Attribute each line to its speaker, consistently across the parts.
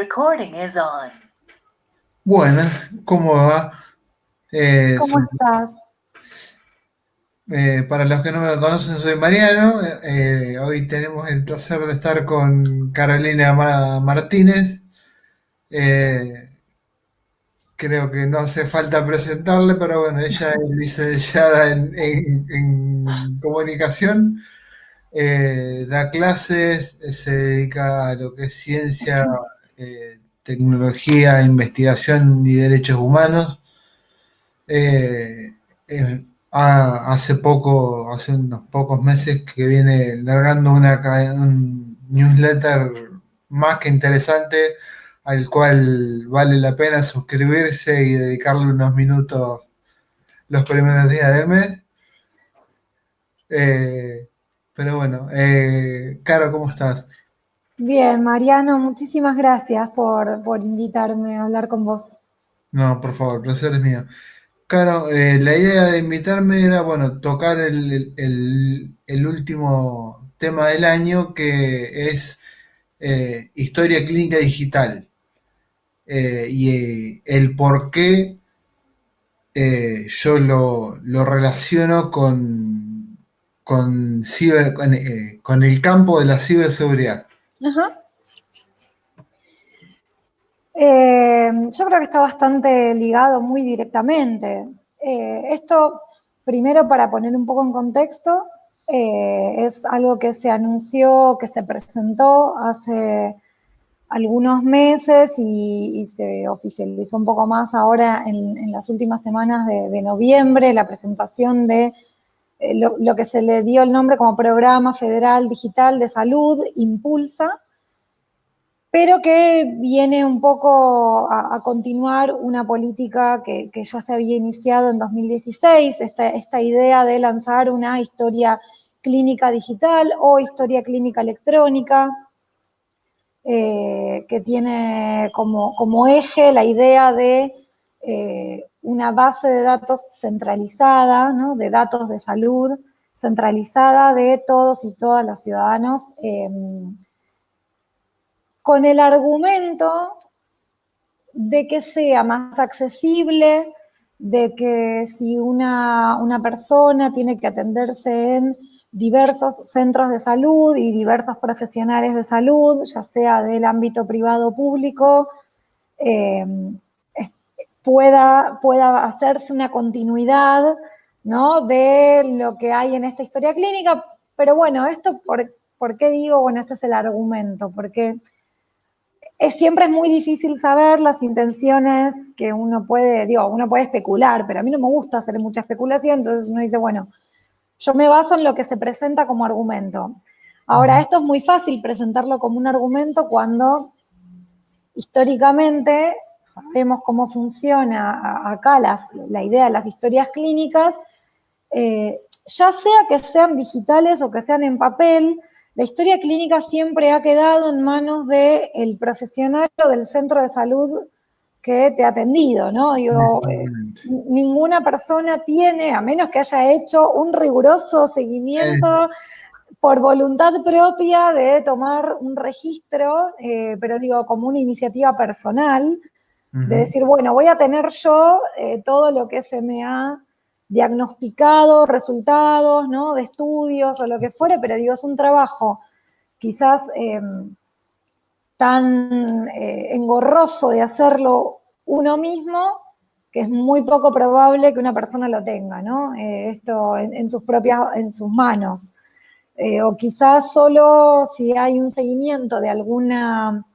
Speaker 1: recording is on.
Speaker 2: Buenas, ¿cómo va?
Speaker 3: ¿Cómo estás?
Speaker 2: Para los que no me conocen, soy Mariano. Hoy tenemos el placer de estar con Carolina Martínez. Eh, Creo que no hace falta presentarle, pero bueno, ella es licenciada en comunicación, da clases, se dedica a lo que es ciencia, tecnología, investigación y derechos humanos. Eh, hace unos pocos meses que viene largando un newsletter más que interesante, al cual vale la pena suscribirse y dedicarle unos minutos los primeros días del mes. Pero bueno, Caro, ¿cómo estás?
Speaker 3: Bien, Mariano, muchísimas gracias por invitarme a hablar con vos.
Speaker 2: No, por favor, el placer es mío. Claro, la idea de invitarme era, bueno, tocar el último tema del año, que es historia clínica digital, y el por qué yo lo relaciono con el campo de la ciberseguridad.
Speaker 3: Ajá. Yo creo que está bastante ligado muy directamente. Esto, primero para poner un poco en contexto, es algo que se anunció, que se presentó hace algunos meses y se oficializó un poco más ahora en las últimas semanas de noviembre, la presentación de lo que se le dio el nombre como Programa Federal Digital de Salud, Impulsa, pero que viene un poco a continuar una política que ya se había iniciado en 2016, esta idea de lanzar una historia clínica digital o historia clínica electrónica, que tiene como eje la idea de una base de datos centralizada, ¿no? De datos de salud centralizada de todos y todas los ciudadanos, con el argumento de que sea más accesible, de que si una persona tiene que atenderse en diversos centros de salud y diversos profesionales de salud, ya sea del ámbito privado o público, pueda hacerse una continuidad, ¿no?, de lo que hay en esta historia clínica. Pero bueno, esto, ¿por qué digo? Bueno, este es el argumento, porque siempre es muy difícil saber las intenciones que uno puede especular, pero a mí no me gusta hacer mucha especulación, entonces uno dice, bueno, yo me baso en lo que se presenta como argumento. Ahora, esto es muy fácil presentarlo como un argumento cuando históricamente sabemos cómo funciona acá la idea de las historias clínicas, ya sea que sean digitales o que sean en papel. La historia clínica siempre ha quedado en manos del profesional o del centro de salud que te ha atendido, ¿no? Digo, ninguna persona tiene, a menos que haya hecho un riguroso seguimiento por voluntad propia de tomar un registro, pero digo, como una iniciativa personal, de decir, bueno, voy a tener yo todo lo que se me ha diagnosticado, resultados, ¿no?, de estudios o lo que fuere, pero digo, es un trabajo quizás tan engorroso de hacerlo uno mismo, que es muy poco probable que una persona lo tenga, ¿no? Esto en sus manos. O quizás solo si hay un seguimiento de alguna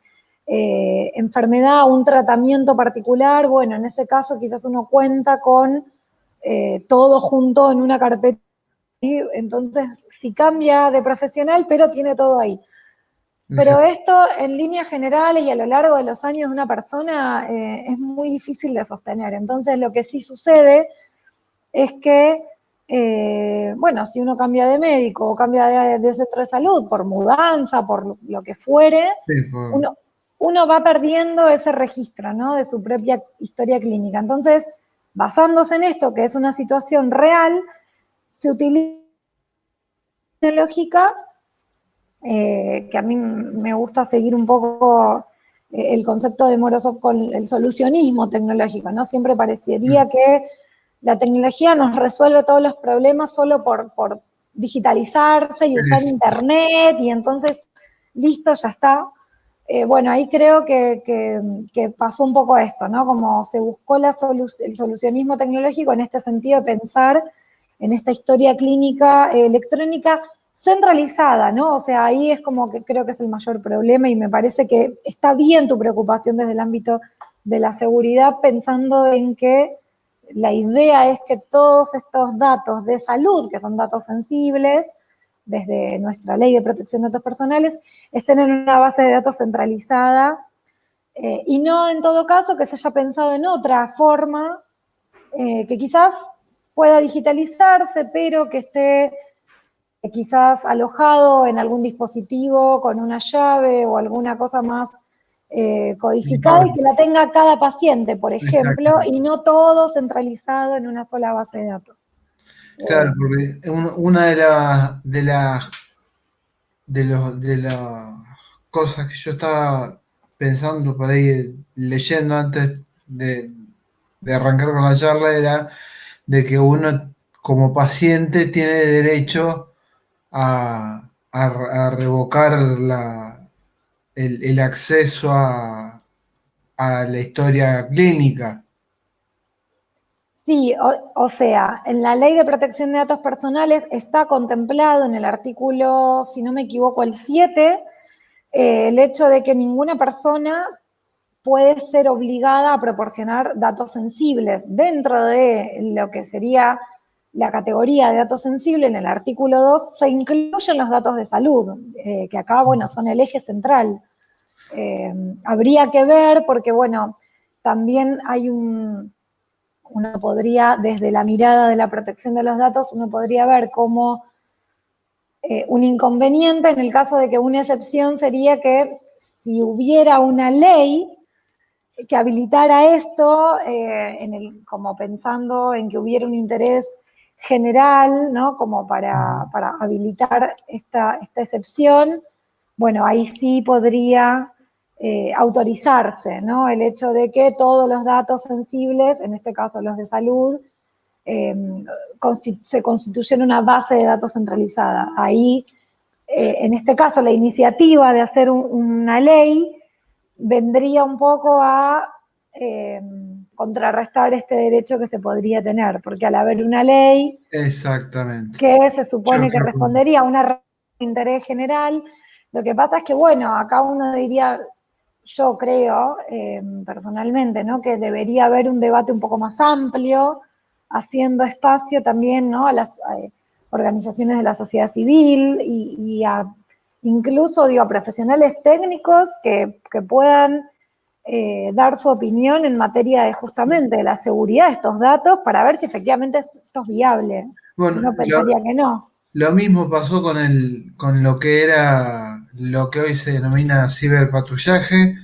Speaker 3: enfermedad o un tratamiento particular, bueno, en ese caso quizás uno cuenta con todo junto en una carpeta, ¿sí? Entonces, si cambia de profesional, pero tiene todo ahí. Pero esto, en líneas generales y a lo largo de los años de una persona, es muy difícil de sostener. Entonces, lo que sí sucede es que, bueno, si uno cambia de médico o cambia de centro de salud por mudanza, por lo que fuere, uno va perdiendo ese registro, ¿no?, de su propia historia clínica. Entonces, basándose en esto, que es una situación real, se utiliza una lógica que a mí me gusta seguir un poco el concepto de Morozov con el solucionismo tecnológico, ¿no? Siempre parecería que la tecnología nos resuelve todos los problemas solo por digitalizarse y usar internet, y entonces, listo, ya está. Bueno, ahí creo que pasó un poco esto, ¿no? Como se buscó el solucionismo tecnológico en este sentido de pensar en esta historia clínica electrónica centralizada, ¿no? O sea, ahí es como que creo que es el mayor problema, y me parece que está bien tu preocupación desde el ámbito de la seguridad, pensando en que la idea es que todos estos datos de salud, que son datos sensibles, desde nuestra ley de protección de datos personales, estén en una base de datos centralizada, y no en todo caso que se haya pensado en otra forma, que quizás pueda digitalizarse, pero que esté quizás alojado en algún dispositivo con una llave o alguna cosa más codificada, y que la tenga cada paciente, por ejemplo, y no todo centralizado en una sola base de datos.
Speaker 2: Claro, porque una de las cosas que yo estaba pensando por ahí, leyendo antes de arrancar con la charla, era de que uno como paciente tiene derecho a revocar el acceso a la historia clínica.
Speaker 3: Sí, o sea, en la Ley de Protección de Datos Personales está contemplado en el artículo, si no me equivoco, el 7, el hecho de que ninguna persona puede ser obligada a proporcionar datos sensibles. Dentro de lo que sería la categoría de datos sensibles, en el artículo 2, se incluyen los datos de salud, que acá, bueno, son el eje central. Habría que ver, porque, bueno, también hay uno podría, desde la mirada de la protección de los datos, uno podría ver como un inconveniente en el caso de que una excepción sería que si hubiera una ley que habilitara esto, como pensando en que hubiera un interés general, ¿no? Como para habilitar esta excepción, bueno, ahí sí podría autorizarse, ¿no? El hecho de que todos los datos sensibles, en este caso los de salud, se constituyen una base de datos centralizada. Ahí, en este caso, la iniciativa de hacer una ley vendría un poco a contrarrestar este derecho que se podría tener, porque al haber una ley
Speaker 2: Exactamente.
Speaker 3: que se supone que respondería a un interés general, lo que pasa es que, bueno, acá uno diría, yo creo personalmente, ¿no?, que debería haber un debate un poco más amplio, haciendo espacio también, ¿no?, a las organizaciones de la sociedad civil y incluso, digo, a profesionales técnicos que puedan dar su opinión en materia de justamente de la seguridad de estos datos, para ver si efectivamente esto es viable.
Speaker 2: Bueno,
Speaker 3: Uno pensaría que no.
Speaker 2: lo mismo pasó con lo que era lo que hoy se denomina ciberpatrullaje.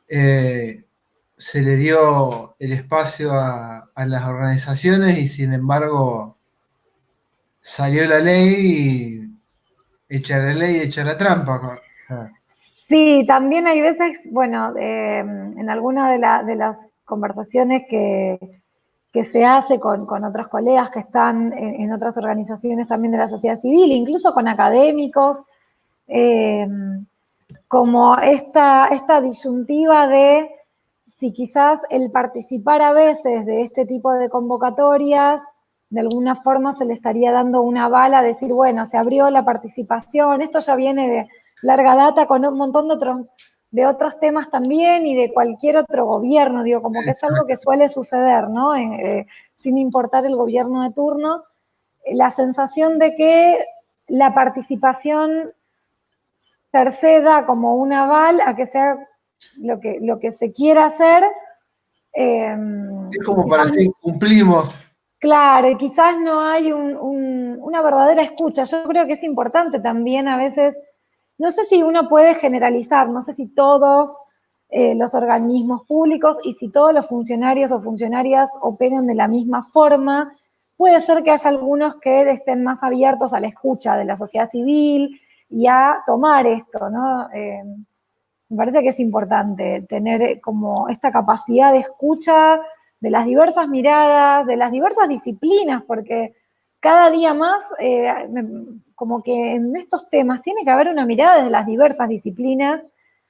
Speaker 2: Se le dio el espacio a las organizaciones y sin embargo salió la ley y echa la ley, echa la trampa.
Speaker 3: Sí, también hay veces, bueno, en alguna de las conversaciones que se hace con otros colegas que están en otras organizaciones también de la sociedad civil, incluso con académicos, como esta disyuntiva de si quizás el participar a veces de este tipo de convocatorias, de alguna forma se le estaría dando una bala a decir, bueno, se abrió la participación, esto ya viene de larga data con un montón de otros temas también, y de cualquier otro gobierno, digo, como que es algo que suele suceder, ¿no? Sin importar el gobierno de turno, la sensación de que la participación per se da como un aval a que sea lo que se quiera hacer.
Speaker 2: Es como para decir, cumplimos.
Speaker 3: Claro, y quizás no hay una verdadera escucha. Yo creo que es importante también a veces, no sé si uno puede generalizar, no sé si todos los organismos públicos y si todos los funcionarios o funcionarias operan de la misma forma. Puede ser que haya algunos que estén más abiertos a la escucha de la sociedad civil y a tomar esto, ¿no? Me parece que es importante tener como esta capacidad de escucha de las diversas miradas, de las diversas disciplinas, porque cada día más, como que en estos temas tiene que haber una mirada desde las diversas disciplinas.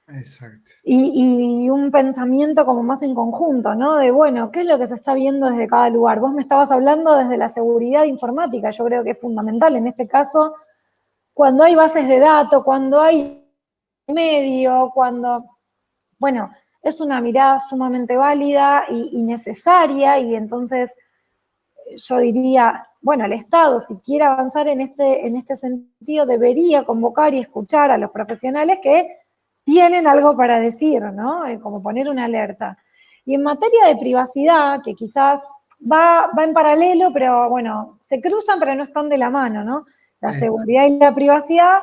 Speaker 2: Exacto.
Speaker 3: Y un pensamiento como más en conjunto, ¿no? De, bueno, ¿qué es lo que se está viendo desde cada lugar? Vos me estabas hablando desde la seguridad informática, yo creo que es fundamental en este caso, cuando hay bases de datos, cuando hay medio, cuando, bueno, es una mirada sumamente válida y necesaria, y entonces yo diría, bueno, el Estado, si quiere avanzar en este sentido, debería convocar y escuchar a los profesionales que tienen algo para decir, ¿no? Como poner una alerta. Y en materia de privacidad, que quizás va en paralelo, pero bueno, se cruzan pero no están de la mano, ¿no? La seguridad y la privacidad,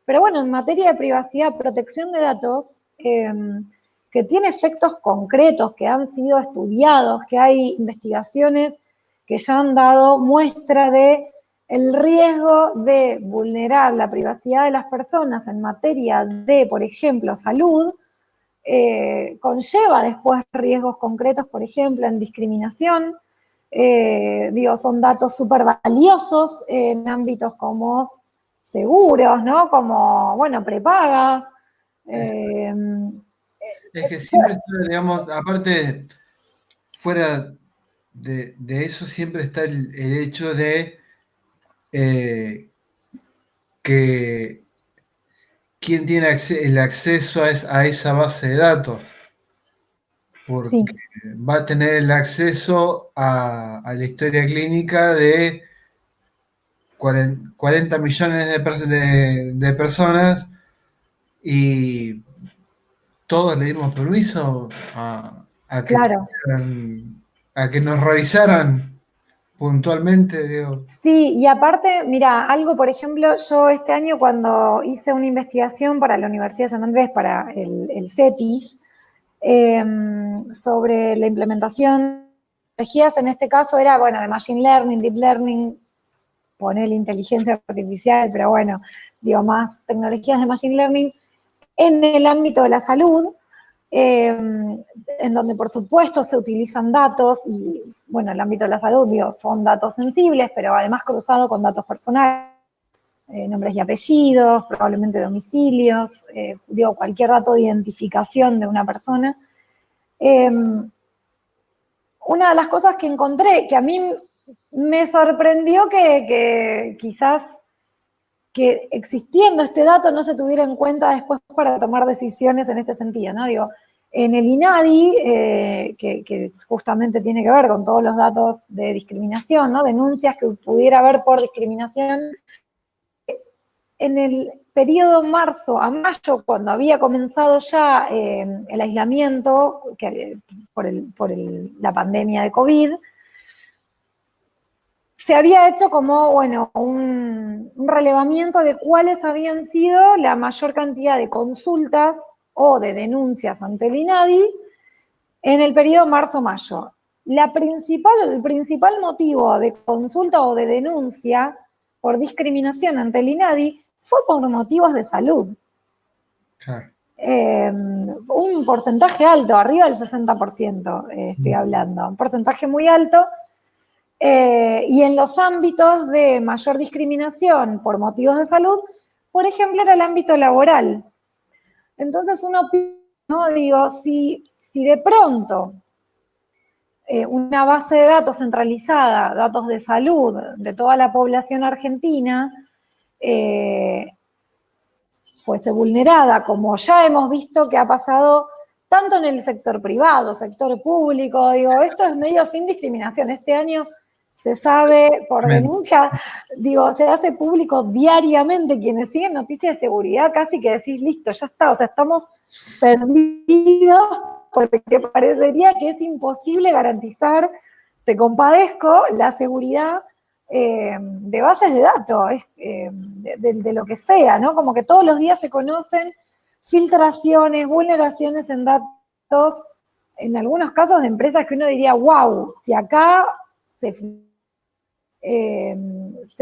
Speaker 3: pero bueno, en materia de privacidad, protección de datos, que tiene efectos concretos, que han sido estudiados, que hay investigaciones que ya han dado muestra de el riesgo de vulnerar la privacidad de las personas en materia de, por ejemplo, salud, conlleva después riesgos concretos, por ejemplo, en discriminación. Son datos súper valiosos en ámbitos como seguros, ¿no? Como, bueno, prepagas.
Speaker 2: Es que siempre está, digamos, aparte, fuera de eso, siempre está el hecho de que quién tiene el acceso a esa base de datos, porque
Speaker 3: Sí,
Speaker 2: va a tener el acceso a la historia clínica de 40 millones de personas y todos le dimos permiso a que
Speaker 3: claro.
Speaker 2: a que nos revisaran puntualmente, digo.
Speaker 3: Sí, y aparte, mira, algo, por ejemplo, yo este año cuando hice una investigación para la Universidad de San Andrés, para el CETIS, sobre la implementación de tecnologías, en este caso era, bueno, de Machine Learning, Deep Learning, poner inteligencia artificial, pero bueno, digo, más tecnologías de Machine Learning en el ámbito de la salud, en donde por supuesto se utilizan datos, y bueno, el ámbito de la salud, digo, son datos sensibles, pero además cruzado con datos personales, nombres y apellidos, probablemente domicilios, digo, cualquier dato de identificación de una persona. Una de las cosas que encontré, que a mí me sorprendió que quizás que existiendo este dato no se tuviera en cuenta después para tomar decisiones en este sentido, ¿no? Digo, en el INADI, que justamente tiene que ver con todos los datos de discriminación, ¿no? Denuncias que pudiera haber por discriminación, en el periodo marzo a mayo, cuando había comenzado ya el aislamiento por la pandemia de COVID, se había hecho como, bueno, un relevamiento de cuáles habían sido la mayor cantidad de consultas o de denuncias ante el INADI en el periodo marzo-mayo. El principal motivo de consulta o de denuncia por discriminación ante el INADI fue por motivos de salud.
Speaker 2: Claro.
Speaker 3: Un porcentaje alto, arriba del 60%, estoy hablando, un porcentaje muy alto. Y en los ámbitos de mayor discriminación por motivos de salud, por ejemplo, era el ámbito laboral. Entonces uno piensa, ¿no? Digo, si de pronto una base de datos centralizada, datos de salud de toda la población argentina, fuese vulnerada, como ya hemos visto que ha pasado tanto en el sector privado, sector público, digo, esto es medio sin discriminación. Este año se sabe por denuncia, digo, se hace público diariamente. Quienes siguen noticias de seguridad casi que decís, listo, ya está, o sea, estamos perdidos porque parecería que es imposible garantizar, te compadezco, la seguridad de bases de datos, de lo que sea, ¿no? Como que todos los días se conocen filtraciones, vulneraciones en datos, en algunos casos de empresas que uno diría, wow, si acá se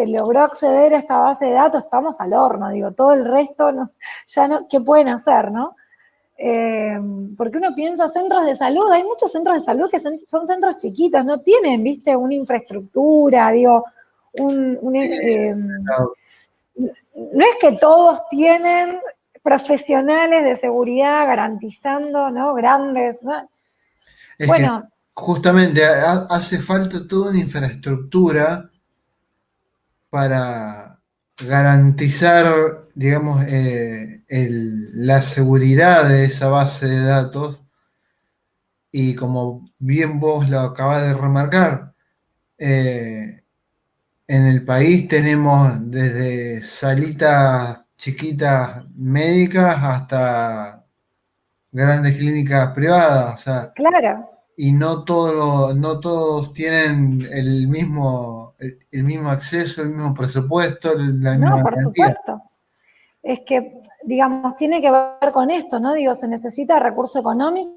Speaker 3: logró acceder a esta base de datos, estamos al horno, digo, todo el resto, no, ya no, ¿qué pueden hacer, no? Porque uno piensa centros de salud, hay muchos centros de salud que son centros chiquitos, no tienen, viste, una infraestructura, digo, no es que todos tienen profesionales de seguridad garantizando, ¿no? Grandes, ¿no?
Speaker 2: Es
Speaker 3: Bueno.
Speaker 2: Que justamente hace falta toda una infraestructura para garantizar, digamos, la seguridad de esa base de datos. Y como bien vos lo acabas de remarcar, en el país tenemos desde salitas chiquitas médicas hasta grandes clínicas privadas, o sea,
Speaker 3: Claro.
Speaker 2: y no todos tienen el mismo acceso, el mismo presupuesto, la misma
Speaker 3: No, por
Speaker 2: garantía.
Speaker 3: supuesto. Es que, digamos, tiene que ver con esto, ¿no? Digo, se necesita recurso económico,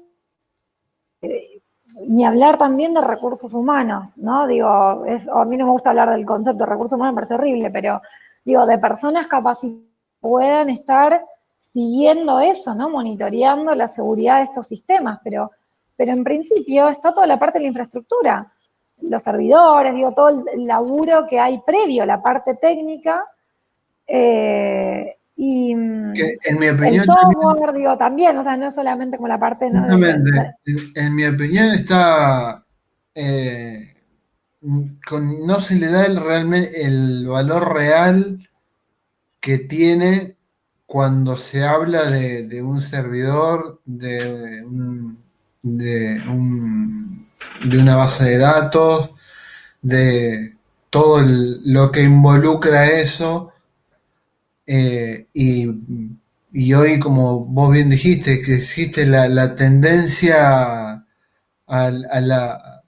Speaker 3: ni hablar también de recursos humanos, ¿no? Digo, a mí no me gusta hablar del concepto de recursos humanos, me parece horrible, pero digo, de personas capacitadas que puedan estar siguiendo eso, ¿no? Monitoreando la seguridad de estos sistemas, pero en principio está toda la parte de la infraestructura, los servidores, digo, todo el laburo que hay previo, la parte técnica, y
Speaker 2: Que en mi
Speaker 3: el
Speaker 2: opinión
Speaker 3: software, digo, también, o sea, no es solamente como la parte, ¿no?
Speaker 2: justamente, en mi opinión está, no se le da realmente el valor real que tiene cuando se habla de un servidor, de una base de datos, de todo lo que involucra eso. Y hoy, como vos bien dijiste, que existe la tendencia a la,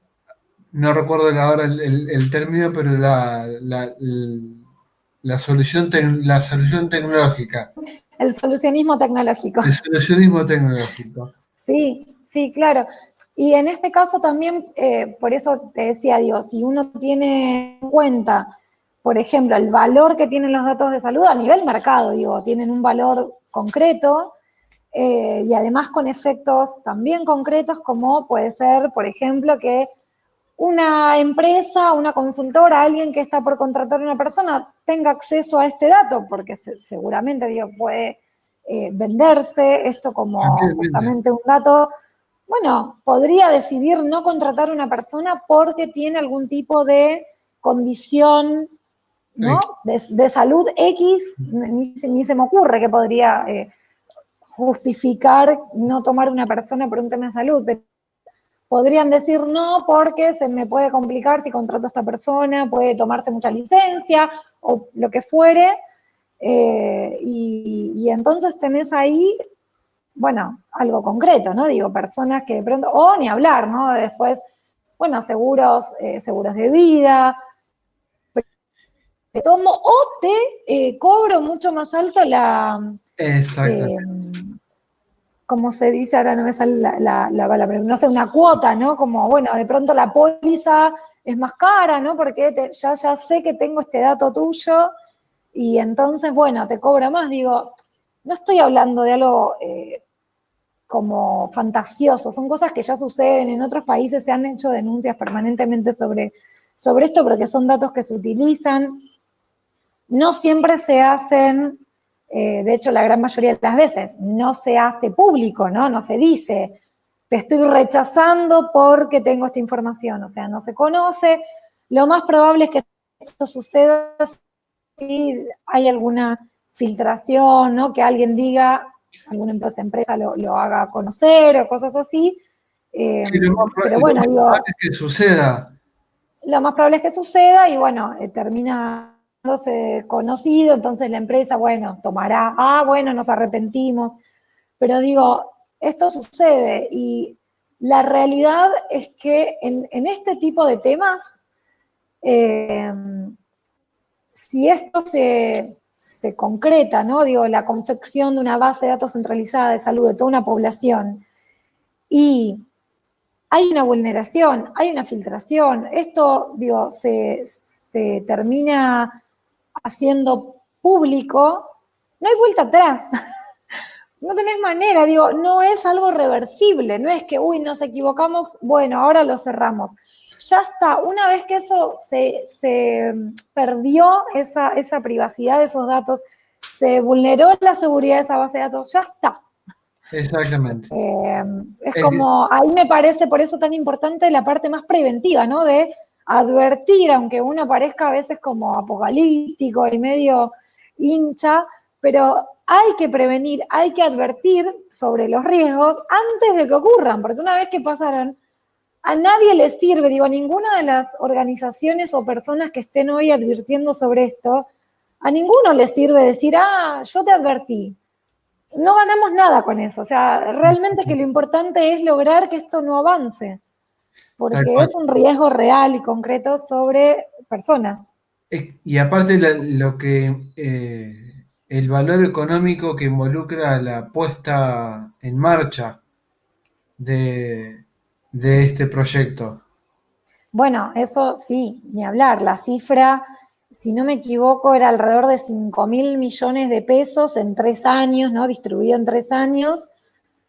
Speaker 2: no recuerdo ahora el término, pero la solución tecnológica,
Speaker 3: El solucionismo tecnológico.
Speaker 2: el solucionismo tecnológico.
Speaker 3: Sí, sí, claro. Y en este caso también, por eso te decía, digo, si uno tiene en cuenta, por ejemplo, el valor que tienen los datos de salud a nivel mercado, digo, tienen un valor concreto, y además con efectos también concretos, como puede ser, por ejemplo, que una empresa, una consultora, alguien que está por contratar a una persona tenga acceso a este dato, porque seguramente, digo, puede venderse esto como
Speaker 2: Tranquilamente.
Speaker 3: justamente un dato. Bueno, podría decidir no contratar a una persona porque tiene algún tipo de condición, ¿no? De salud X, ni se me ocurre que podría justificar no tomar una persona por un tema de salud, pero podrían decir no porque se me puede complicar si contrato a esta persona, puede tomarse mucha licencia o lo que fuere, y entonces tenés ahí, bueno, algo concreto, ¿no? Digo, personas que de pronto, o ni hablar, ¿no? Después, bueno, seguros de vida, te tomo o te cobro mucho más alto
Speaker 2: Exacto.
Speaker 3: eh, como se dice, ahora no me sale la palabra, no sé, una cuota, ¿no? Como, bueno, de pronto la póliza es más cara, ¿no? Porque ya sé que tengo este dato tuyo y entonces, bueno, te cobro más. Digo, no estoy hablando de algo como fantasioso, son cosas que ya suceden, en otros países se han hecho denuncias permanentemente sobre esto, porque son datos que se utilizan, no siempre se hacen, de hecho la gran mayoría de las veces, no se hace público, ¿no? No se dice, te estoy rechazando porque tengo esta información, o sea, no se conoce. Lo más probable es que esto suceda si hay alguna filtración, ¿no? Que alguien diga, alguna empresa lo haga conocer o cosas así.
Speaker 2: Sí,
Speaker 3: Pero
Speaker 2: lo
Speaker 3: bueno,
Speaker 2: más
Speaker 3: digo,
Speaker 2: probable es que suceda.
Speaker 3: lo más probable es que suceda y bueno, termina conocido, entonces la empresa, bueno, tomará, bueno, nos arrepentimos, pero digo, esto sucede y la realidad es que en este tipo de temas, eh, si esto se concreta, ¿no? Digo, la confección de una base de datos centralizada de salud de toda una población y hay una vulneración, hay una filtración, esto, digo, se termina haciendo público, no hay vuelta atrás, no tenés manera, digo, no es algo reversible, no es que, uy, nos equivocamos, bueno, ahora lo cerramos. Ya está, una vez que eso se perdió, esa privacidad de esos datos, se vulneró la seguridad de esa base de datos, ya está.
Speaker 2: Exactamente.
Speaker 3: Es como, ahí me parece por eso tan importante la parte más preventiva, ¿no? De advertir, aunque uno parezca a veces como apocalíptico y medio hincha, pero hay que prevenir, hay que advertir sobre los riesgos antes de que ocurran, porque una vez que pasaron, a nadie le sirve, digo, a ninguna de las organizaciones o personas que estén hoy advirtiendo sobre esto, a ninguno le sirve decir, yo te advertí. No ganamos nada con eso, o sea, realmente que lo importante es lograr que esto no avance,
Speaker 2: Tal
Speaker 3: porque
Speaker 2: cual.
Speaker 3: es un riesgo real y concreto sobre personas.
Speaker 2: Y aparte el valor económico que involucra la puesta en marcha de, de este proyecto.
Speaker 3: Bueno, eso sí, ni hablar, la cifra, si no me equivoco, era alrededor de 5.000 millones de pesos en 3 años, ¿no? Distribuido en 3 años,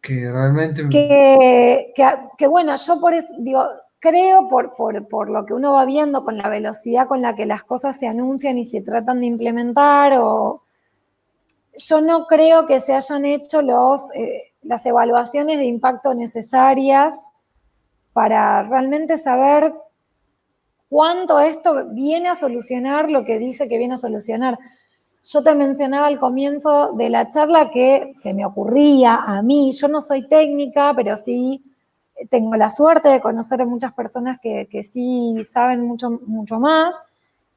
Speaker 2: Que realmente,
Speaker 3: que bueno, yo por eso digo, creo por lo que uno va viendo con la velocidad con la que las cosas se anuncian y se tratan de implementar, yo no creo que se hayan hecho las evaluaciones de impacto necesarias para realmente saber cuánto esto viene a solucionar lo que dice que viene a solucionar. Yo te mencionaba al comienzo de la charla que se me ocurría a mí, yo no soy técnica, pero sí tengo la suerte de conocer a muchas personas que sí saben mucho, mucho más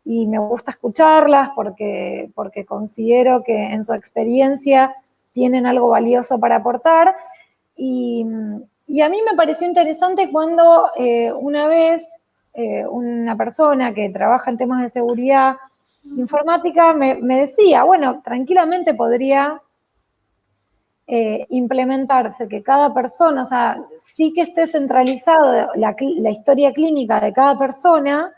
Speaker 3: y me gusta escucharlas porque considero que en su experiencia tienen algo valioso para aportar. Y, y a mí me pareció interesante cuando una vez una persona que trabaja en temas de seguridad informática me decía, bueno, tranquilamente podría implementarse que cada persona, o sea, sí que esté centralizado la historia clínica de cada persona,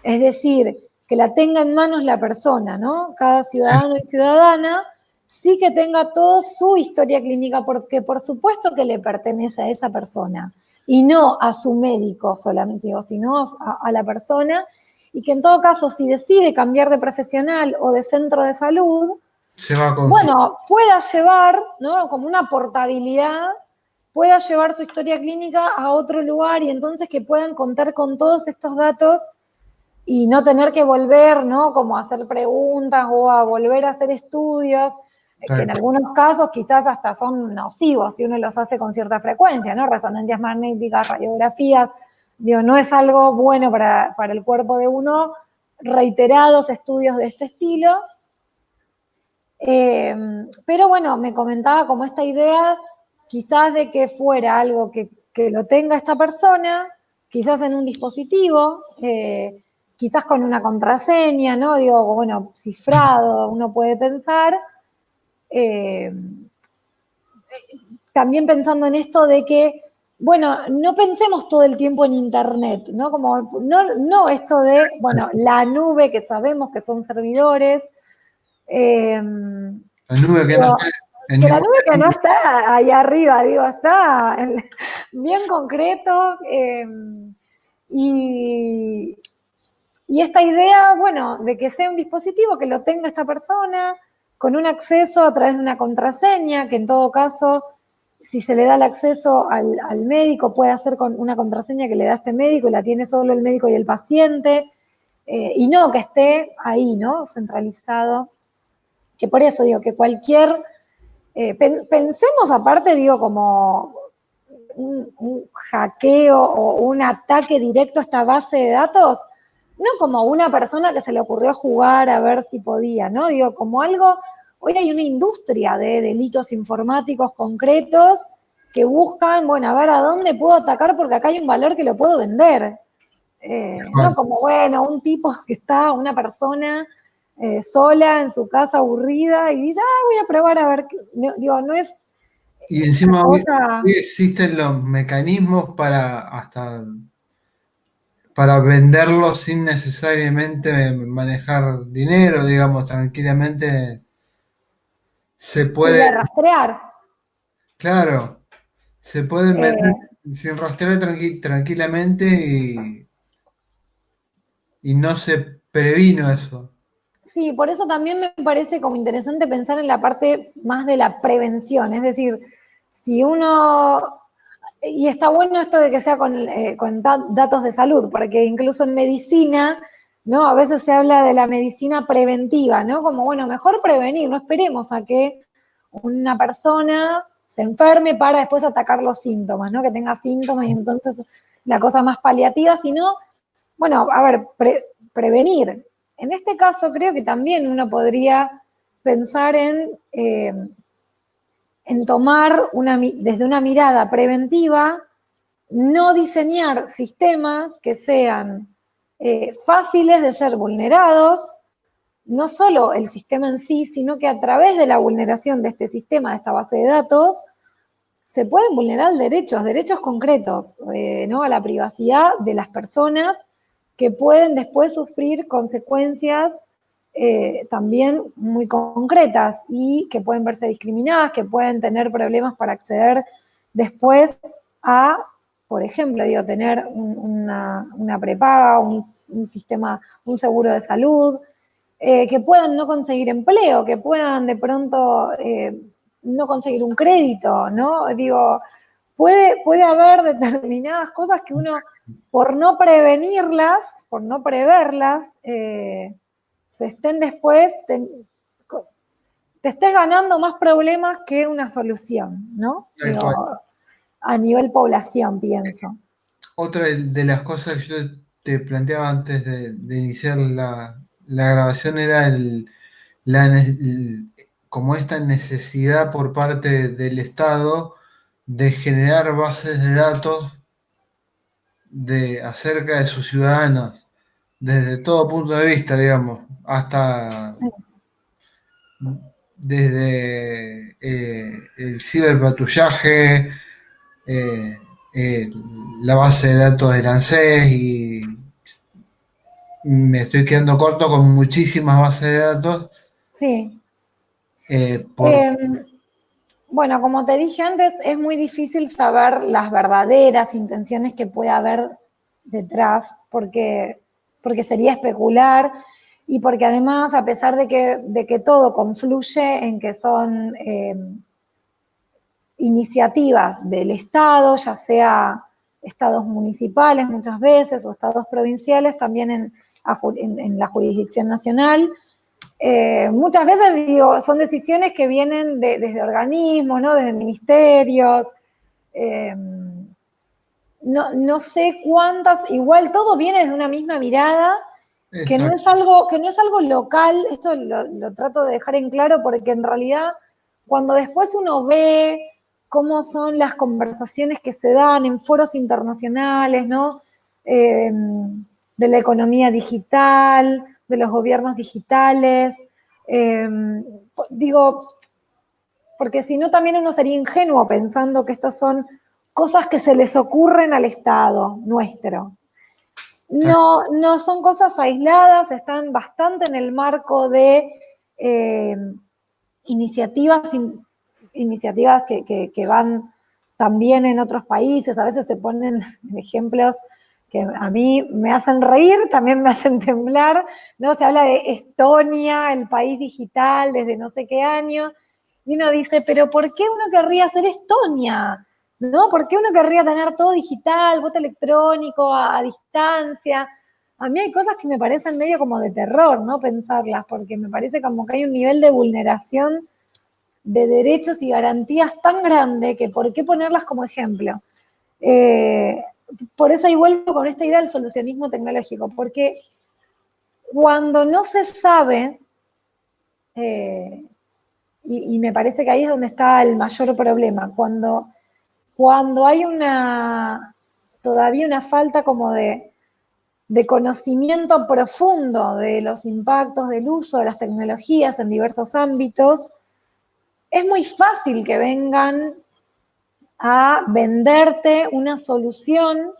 Speaker 3: es decir, que la tenga en manos la persona, ¿no? Cada ciudadano y ciudadana, sí que tenga toda su historia clínica, porque por supuesto que le pertenece a esa persona, y no a su médico solamente, sino a la persona, y que en todo caso, si decide cambiar de profesional o de centro de salud,
Speaker 2: se va con su...
Speaker 3: bueno, pueda llevar, ¿no? Como una portabilidad, pueda llevar su historia clínica a otro lugar y entonces que puedan contar con todos estos datos y no tener que volver, ¿no? Como a hacer preguntas o a volver a hacer estudios, que en algunos casos quizás hasta son nocivos si uno los hace con cierta frecuencia, ¿no? Resonancias magnéticas, radiografías, digo, no es algo bueno para el cuerpo de uno, reiterados estudios de este estilo. Pero bueno, me comentaba como esta idea quizás de que fuera algo que lo tenga esta persona, quizás en un dispositivo, quizás con una contraseña, ¿no? Digo, bueno, cifrado, uno puede pensar. Eh, También pensando en esto de que, bueno, no pensemos todo el tiempo en Internet, ¿no? Como, no esto de, bueno, la nube, que sabemos que son servidores.
Speaker 2: La nube que no
Speaker 3: Digo,
Speaker 2: está en
Speaker 3: que la
Speaker 2: ningún...
Speaker 3: nube que no está ahí arriba, digo, está bien concreto. Y, y esta idea, bueno, de que sea un dispositivo que lo tenga esta persona con un acceso a través de una contraseña, que en todo caso, si se le da el acceso al médico, puede hacer con una contraseña que le da este médico y la tiene solo el médico y el paciente, y no que esté ahí, ¿no? Centralizado. Que por eso digo que cualquier pensemos aparte, digo, como un hackeo o un ataque directo a esta base de datos, no como una persona que se le ocurrió jugar a ver si podía, ¿no? Digo, como algo, hoy hay una industria de delitos informáticos concretos que buscan, bueno, a ver a dónde puedo atacar porque acá hay un valor que lo puedo vender. No como, bueno, un tipo que está, una persona sola en su casa aburrida y dice, voy a probar a ver, digo, no es
Speaker 2: Y
Speaker 3: una
Speaker 2: encima
Speaker 3: cosa.
Speaker 2: hoy existen los mecanismos para hasta para venderlo sin necesariamente manejar dinero, digamos, tranquilamente se
Speaker 3: Sí,
Speaker 2: puede,
Speaker 3: de rastrear.
Speaker 2: Claro, se pueden meter
Speaker 3: Eh,
Speaker 2: sin rastrear tranquilamente y no se previno eso.
Speaker 3: sí, por eso también me parece como interesante pensar en la parte más de la prevención, es decir, si uno, y está bueno esto de que sea con datos de salud, porque incluso en medicina, ¿no? A veces se habla de la medicina preventiva, ¿no? Como, bueno, mejor prevenir, no esperemos a que una persona se enferme para después atacar los síntomas, ¿no? Que tenga síntomas y entonces la cosa más paliativa, sino, bueno, a ver, prevenir. En este caso creo que también uno podría pensar en tomar desde una mirada preventiva, no diseñar sistemas que sean fáciles de ser vulnerados, no solo el sistema en sí, sino que a través de la vulneración de este sistema, de esta base de datos, se pueden vulnerar derechos concretos, ¿no? A la privacidad de las personas que pueden después sufrir consecuencias también muy concretas y que pueden verse discriminadas, que pueden tener problemas para acceder después a, por ejemplo, digo, tener una prepaga, un sistema, un seguro de salud, que puedan no conseguir empleo, que puedan de pronto no conseguir un crédito, ¿no? Digo, puede haber determinadas cosas que uno, por no prevenirlas, por no preverlas, se estén después, te estés ganando más problemas que una solución, ¿no?
Speaker 2: Tal cual.
Speaker 3: Digo, a nivel población, pienso.
Speaker 2: Otra de las cosas que yo te planteaba antes de iniciar la grabación era como esta necesidad por parte del Estado de generar bases de datos acerca de sus ciudadanos, desde todo punto de vista, digamos, hasta
Speaker 3: Sí,
Speaker 2: desde el ciberpatrullaje, eh, eh, la base de datos del ANSES y me estoy quedando corto con muchísimas bases de datos.
Speaker 3: sí.
Speaker 2: eh, por,
Speaker 3: Eh, bueno, como te dije antes, es muy difícil saber las verdaderas intenciones que puede haber detrás, porque sería especular y porque además, a pesar de que todo confluye en que son iniciativas del Estado, ya sea estados municipales muchas veces o estados provinciales, también en la jurisdicción nacional, muchas veces digo, son decisiones que vienen desde organismos, ¿no? Desde ministerios. Eh, no sé cuántas, igual todo viene desde una misma mirada,
Speaker 2: exacto,
Speaker 3: que no es algo local, esto lo trato de dejar en claro porque en realidad cuando después uno ve cómo son las conversaciones que se dan en foros internacionales, ¿no? De la economía digital, de los gobiernos digitales, eh, digo, porque si no también uno sería ingenuo pensando que estas son cosas que se les ocurren al Estado nuestro. No, no son cosas aisladas, están bastante en el marco de eh, iniciativas, iniciativas que van también en otros países. A veces se ponen ejemplos que a mí me hacen reír, también me hacen temblar, ¿no? Se habla de Estonia, el país digital, desde no sé qué año, y uno dice, pero ¿por qué uno querría ser Estonia? ¿No? ¿Por qué uno querría tener todo digital, voto electrónico, a distancia? A mí hay cosas que me parecen medio como de terror, ¿no? Pensarlas, porque me parece como que hay un nivel de vulneración de derechos y garantías tan grande que por qué ponerlas como ejemplo. Eh, por eso ahí vuelvo con esta idea del solucionismo tecnológico, porque cuando no se sabe, eh, y me parece que ahí es donde está el mayor problema, cuando hay todavía una falta como de conocimiento profundo de los impactos del uso de las tecnologías en diversos ámbitos, es muy fácil que vengan a venderte una solución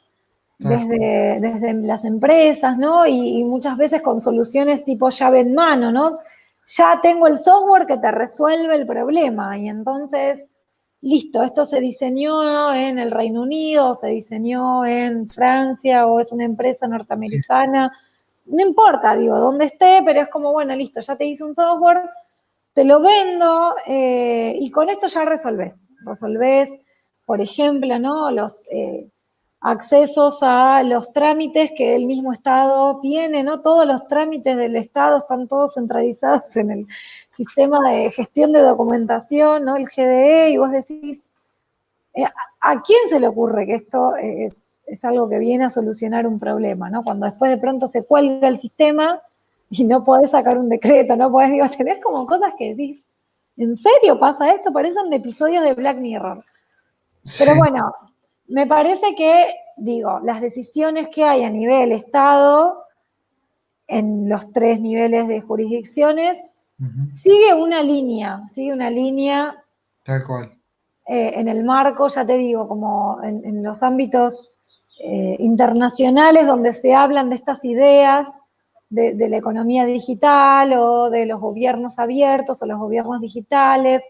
Speaker 3: desde las empresas, ¿no? Y muchas veces con soluciones tipo llave en mano, ¿no? Ya tengo el software que te resuelve el problema y entonces listo, esto se diseñó en el Reino Unido, se diseñó en Francia, o es una empresa
Speaker 2: Sí,
Speaker 3: norteamericana, no importa, digo, dónde esté, pero es como, bueno, listo, ya te hice un software, te lo vendo, y con esto ya resolvés, por ejemplo, ¿no? Los accesos a los trámites que el mismo Estado tiene, ¿no? Todos los trámites del Estado están todos centralizados en el sistema de gestión de documentación, ¿no? El GDE, y vos decís, ¿a quién se le ocurre que esto es algo que viene a solucionar un problema, ¿no? Cuando después de pronto se cuelga el sistema y no podés sacar un decreto, no podés, digo, tenés como cosas que decís, ¿en serio pasa esto? Parecen de episodios de Black Mirror. Pero
Speaker 2: sí.
Speaker 3: bueno, me parece que, digo, las decisiones que hay a nivel Estado, en los 3 niveles de jurisdicciones,
Speaker 2: Ujú,
Speaker 3: sigue una línea
Speaker 2: tal cual.
Speaker 3: en el marco, ya te digo, como en los ámbitos internacionales donde se hablan de estas ideas de la economía digital o de los gobiernos abiertos o los gobiernos digitales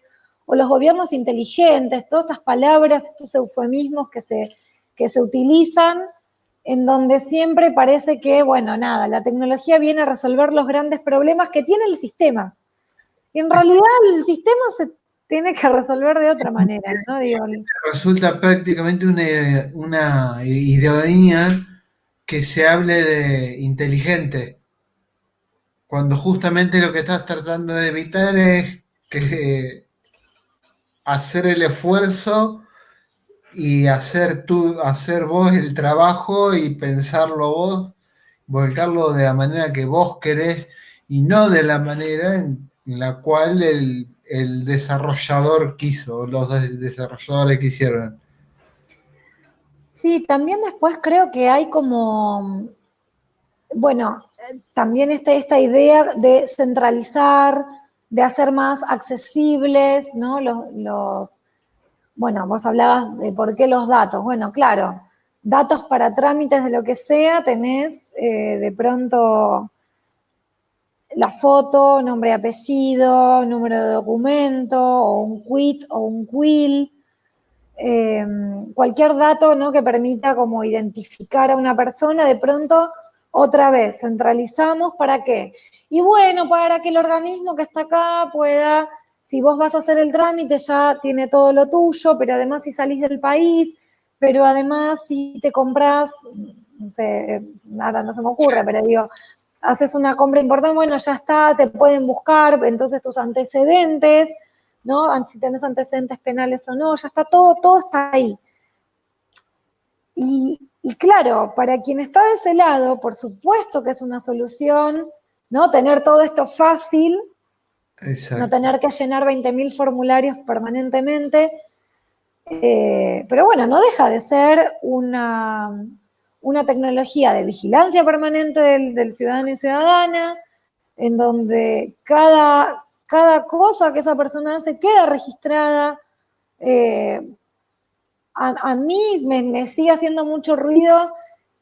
Speaker 3: o los gobiernos inteligentes, todas estas palabras, estos eufemismos que se utilizan, en donde siempre parece que, bueno, nada, la tecnología viene a resolver los grandes problemas que tiene el sistema. Y en realidad el sistema se tiene que resolver de otra manera, ¿no? Digo,
Speaker 2: Resulta prácticamente una ironía que se hable de inteligente, cuando justamente lo que estás tratando de evitar es que hacer el esfuerzo y hacer vos el trabajo y pensarlo vos, volcarlo de la manera que vos querés y no de la manera en la cual el desarrollador quiso, los desarrolladores quisieron.
Speaker 3: sí, también después creo que hay como, bueno, también esta idea de centralizar, de hacer más accesibles, ¿no? Bueno, vos hablabas de por qué los datos. Bueno, claro, datos para trámites de lo que sea, tenés de pronto la foto, nombre y apellido, número de documento, o un quit o un quill, eh, cualquier dato, ¿no? Que permita como identificar a una persona, de pronto otra vez centralizamos. ¿Para qué? Y bueno, para que el organismo que está acá pueda, si vos vas a hacer el trámite, ya tiene todo lo tuyo, pero además si salís del país, pero además si te compras, no sé, nada, no se me ocurre, pero digo, haces una compra importante, bueno, ya está, te pueden buscar, entonces tus antecedentes, ¿no? Si tenés antecedentes penales o no, ya está todo está ahí. Y claro, para quien está de ese lado, por supuesto que es una solución, ¿no? Tener todo esto fácil, no
Speaker 2: Exacto.
Speaker 3: tener que llenar 20.000 formularios permanentemente, pero bueno, no deja de ser una tecnología de vigilancia permanente del ciudadano y ciudadana, en donde cada cosa que esa persona hace queda registrada. Eh, a mí me sigue haciendo mucho ruido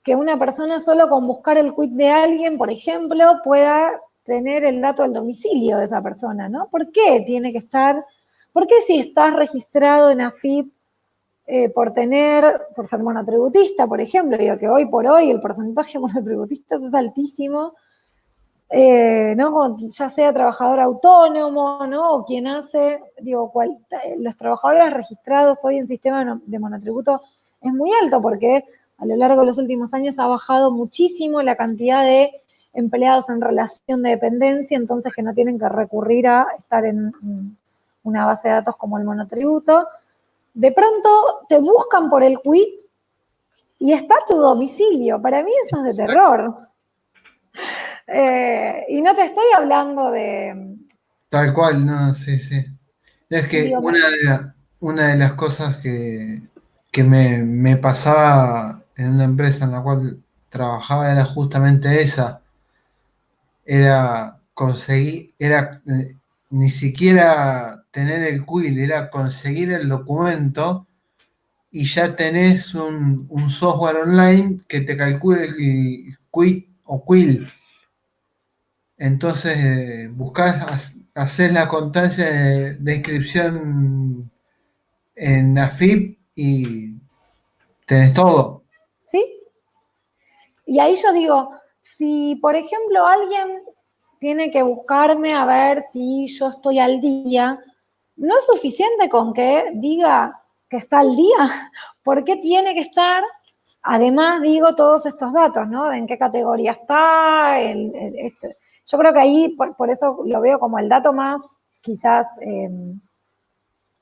Speaker 3: que una persona solo con buscar el quit de alguien, por ejemplo, pueda tener el dato del domicilio de esa persona, ¿no? ¿Por qué tiene que estar? ¿Por qué si estás registrado en AFIP por ser monotributista, por ejemplo, digo que hoy por hoy el porcentaje de monotributistas es altísimo, ¿no? Ya sea trabajador autónomo, ¿no? O quien hace, digo, los trabajadores registrados hoy en sistema de monotributo es muy alto porque a lo largo de los últimos años ha bajado muchísimo la cantidad de empleados en relación de dependencia, entonces que no tienen que recurrir a estar en una base de datos como el monotributo. De pronto te buscan por el quit y está tu domicilio. Para mí eso es de terror. Y no te estoy hablando de,
Speaker 2: Tal cual, no, sí, sí. Es que
Speaker 3: digo,
Speaker 2: una de las cosas que me pasaba en una empresa en la cual trabajaba era justamente esa, era conseguir, ni siquiera tener el quill, era conseguir el documento y ya tenés un software online que te calcule el quit o quill. Entonces, buscás, haces la constancia de inscripción en AFIP y tenés todo.
Speaker 3: ¿Sí? Y ahí yo digo, si por ejemplo alguien tiene que buscarme a ver si yo estoy al día, no es suficiente con que diga que está al día. ¿Por qué tiene que estar? Además, digo todos estos datos, ¿no? En qué categoría está. Yo creo que ahí, por eso lo veo como el dato más, quizás,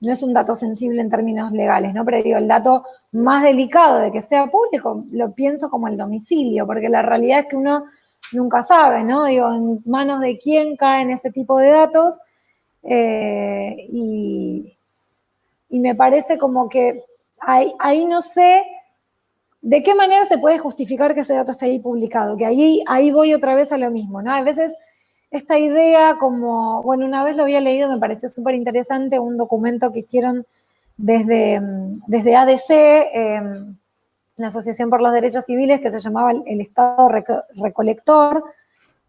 Speaker 3: no es un dato sensible en términos legales, ¿no? Pero digo, el dato más delicado de que sea público, lo pienso como el domicilio, porque la realidad es que uno nunca sabe, ¿no? Digo, en manos de quién caen ese tipo de datos. Y me parece como que ahí no sé de qué manera se puede justificar que ese dato esté ahí publicado, que ahí voy otra vez a lo mismo, ¿no? A veces esta idea como, bueno, una vez lo había leído, me pareció súper interesante, un documento que hicieron desde ADC, la Asociación por los Derechos Civiles, que se llamaba el Estado Recolector.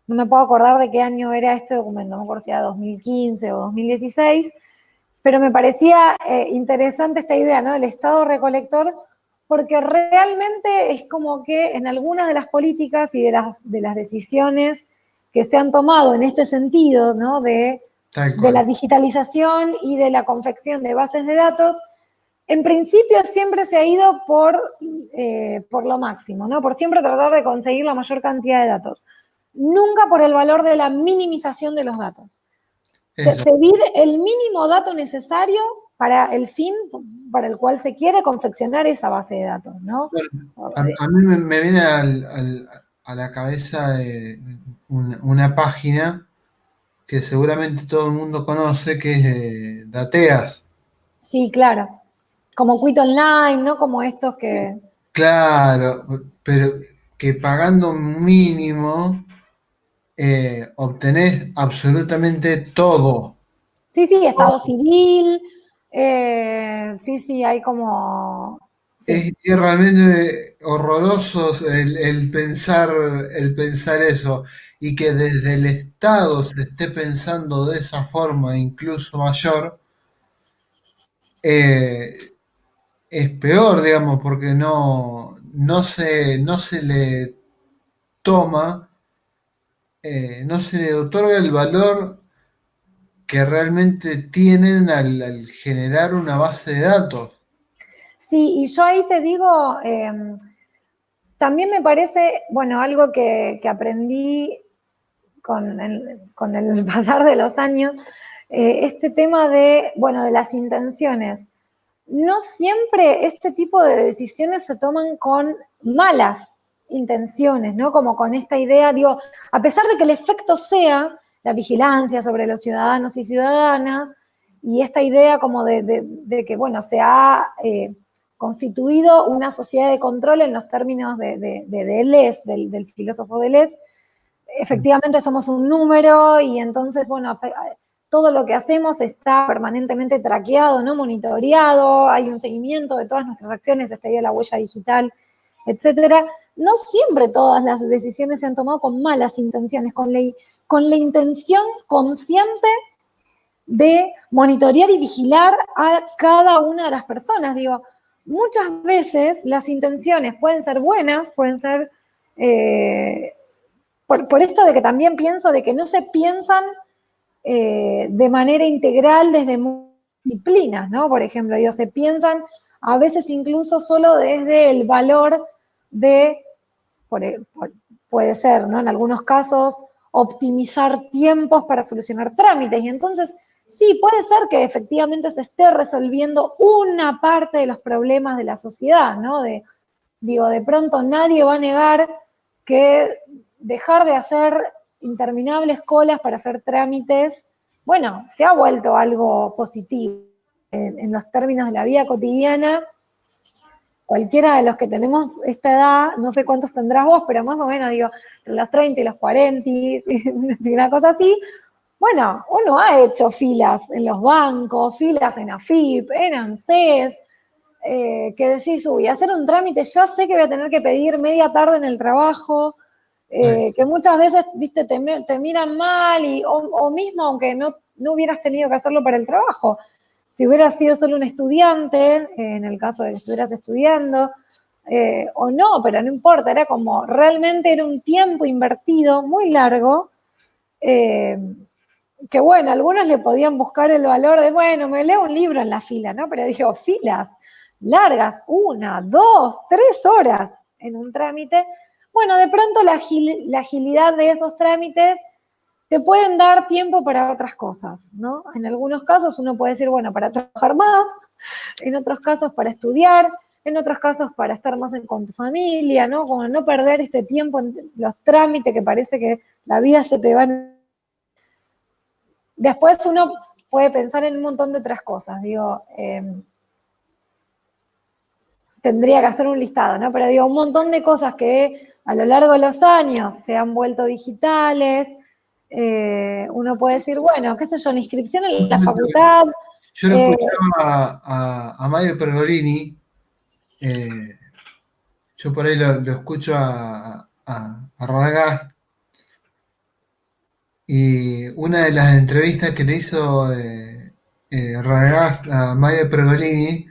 Speaker 3: No me puedo acordar de qué año era este documento, no me acuerdo si era 2015 o 2016, pero me parecía interesante esta idea, ¿no? Del Estado recolector, porque realmente es como que en algunas de las políticas y de las decisiones que se han tomado en este sentido, ¿no? De la digitalización y de la confección de bases de datos, en principio siempre se ha ido por lo máximo, ¿no? Por siempre tratar de conseguir la mayor cantidad de datos. Nunca por el valor de la minimización de los datos. Pedir el mínimo dato necesario para el fin para el cual se quiere confeccionar esa base de datos, ¿no?
Speaker 2: Bueno, a mí me viene a la cabeza una página que seguramente todo el mundo conoce, que es Dateas.
Speaker 3: Sí, claro. Como Quit Online, ¿no? Como estos que...
Speaker 2: Claro, pero que pagando un mínimo obtenés absolutamente todo.
Speaker 3: Sí, sí, Estado civil, sí, hay como... Sí.
Speaker 2: Es realmente horroroso el pensar eso y que desde el Estado se esté pensando de esa forma, incluso mayor, eh, es peor, digamos, porque no se le toma, no se le otorga el valor que realmente tienen al generar una base de datos.
Speaker 3: Sí, y yo ahí te digo, también me parece, bueno, algo que aprendí con el pasar de los años, este tema de, bueno, de las intenciones. No siempre este tipo de decisiones se toman con malas intenciones, ¿no? Como con esta idea, digo, a pesar de que el efecto sea la vigilancia sobre los ciudadanos y ciudadanas, y esta idea como de que, bueno, se ha constituido una sociedad de control en los términos de Deleuze, del filósofo Deleuze, efectivamente somos un número y entonces, bueno, todo lo que hacemos está permanentemente traqueado, ¿no? Monitoreado, hay un seguimiento de todas nuestras acciones, está ahí la huella digital, etcétera. No siempre todas las decisiones se han tomado con malas intenciones, con la intención consciente de monitorear y vigilar a cada una de las personas. Digo, muchas veces las intenciones pueden ser buenas, pueden ser... por esto de que también pienso de que no se piensan de manera integral desde disciplinas, ¿no? Por ejemplo, ellos se piensan a veces incluso solo desde el valor de, puede ser, ¿no? En algunos casos, optimizar tiempos para solucionar trámites. Y entonces, sí, puede ser que efectivamente se esté resolviendo una parte de los problemas de la sociedad, ¿no? Digo, de pronto nadie va a negar que dejar de hacer interminables colas para hacer trámites, bueno, se ha vuelto algo positivo en los términos de la vida cotidiana. Cualquiera de los que tenemos esta edad, no sé cuántos tendrás vos, pero más o menos, digo, entre los 30 y los 40, una cosa así, bueno, uno ha hecho filas en los bancos, filas en AFIP, en ANSES, que decís, uy, hacer un trámite, yo sé que voy a tener que pedir media tarde en el trabajo, que muchas veces, viste, te miran mal, o mismo aunque no hubieras tenido que hacerlo para el trabajo. si hubieras sido solo un estudiante, en el caso de que estuvieras estudiando, o no, pero no importa, era como, realmente era un tiempo invertido muy largo, que bueno, algunos le podían buscar el valor de, bueno, me leo un libro en la fila, ¿no? Pero digo, filas largas, 1, 2, 3 horas en un trámite. Bueno, de pronto la agilidad de esos trámites te pueden dar tiempo para otras cosas, ¿no? En algunos casos uno puede decir, bueno, para trabajar más, en otros casos para estudiar, en otros casos para estar más con tu familia, ¿no? Como no perder este tiempo en los trámites que parece que la vida se te va. Después uno puede pensar en un montón de otras cosas, digo, tendría que hacer un listado, ¿no? Pero digo, un montón de cosas que a lo largo de los años se han vuelto digitales. Uno puede decir, bueno, qué sé yo, la inscripción en la facultad.
Speaker 2: Yo lo escuchaba a Mario Pergolini, yo por ahí lo escucho a Radagast, y una de las entrevistas que le hizo Radagast a Mario Pergolini,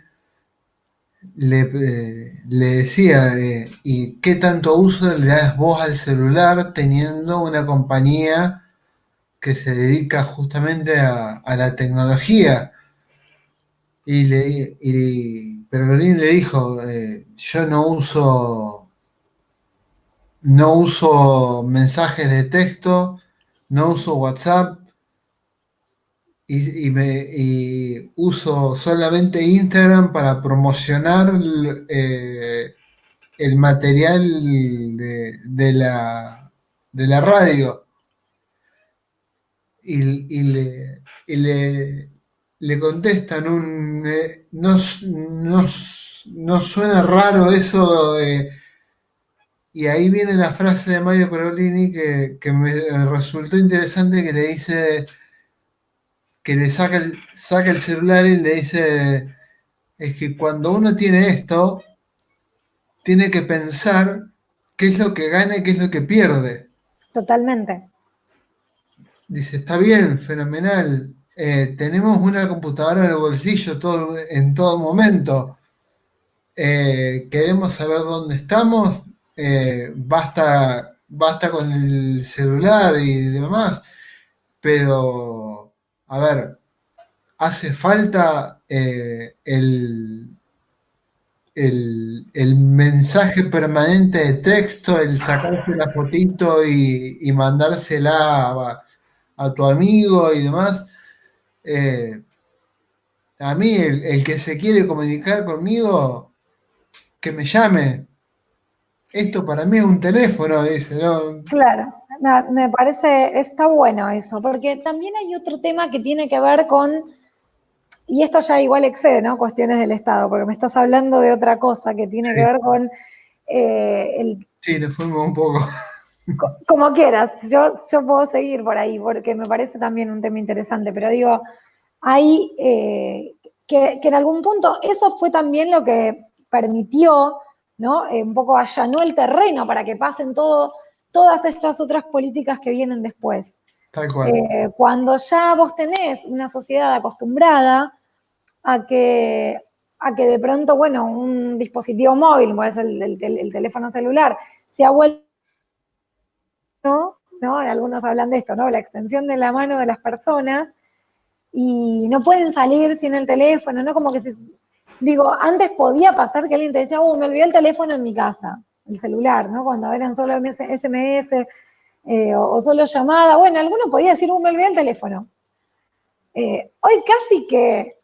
Speaker 2: le decía, ¿y qué tanto uso le das vos al celular teniendo una compañía que se dedica justamente a la tecnología? Y Pergolini le dijo, yo no uso mensajes de texto, no uso WhatsApp y uso solamente Instagram para promocionar el material de la radio. Y le contestan no suena raro eso. Y ahí viene la frase de Mario Perolini que me resultó interesante, que le dice, que le saca el celular y le dice, es que cuando uno tiene esto, tiene que pensar qué es lo que gana y qué es lo que pierde.
Speaker 3: Totalmente.
Speaker 2: Dice, está bien, fenomenal. Tenemos una computadora en el bolsillo en todo momento. Queremos saber dónde estamos. Basta con el celular y demás. Pero, a ver, hace falta el mensaje permanente de texto, el sacarse la fotito y mandársela a tu amigo y demás. A mí, el que se quiere comunicar conmigo, que me llame. Esto para mí es un teléfono, dice, ¿no?
Speaker 3: Claro, me parece, está bueno eso, porque también hay otro tema que tiene que ver con, y esto ya igual excede, ¿no? Cuestiones del Estado, porque me estás hablando de otra cosa que tiene que
Speaker 2: Sí,
Speaker 3: ver con el
Speaker 2: sí, le fuimos un poco.
Speaker 3: como quieras, yo puedo seguir por ahí, porque me parece también un tema interesante, pero digo, hay que en algún punto eso fue también lo que permitió, ¿no? Un poco allanó el terreno para que pasen todas estas otras políticas que vienen después.
Speaker 2: Tal cual.
Speaker 3: Cuando ya vos tenés una sociedad acostumbrada a que, a que de pronto, bueno, un dispositivo móvil, como es el teléfono celular, se ha vuelto, ¿no? Algunos hablan de esto, ¿no? La extensión de la mano de las personas y no pueden salir sin el teléfono, ¿no? Como que digo, antes podía pasar que alguien te decía, me olvidé el teléfono en mi casa, el celular, ¿no? Cuando eran solo SMS o solo llamada, bueno, alguno podía decir, me olvidé el teléfono. Hoy casi que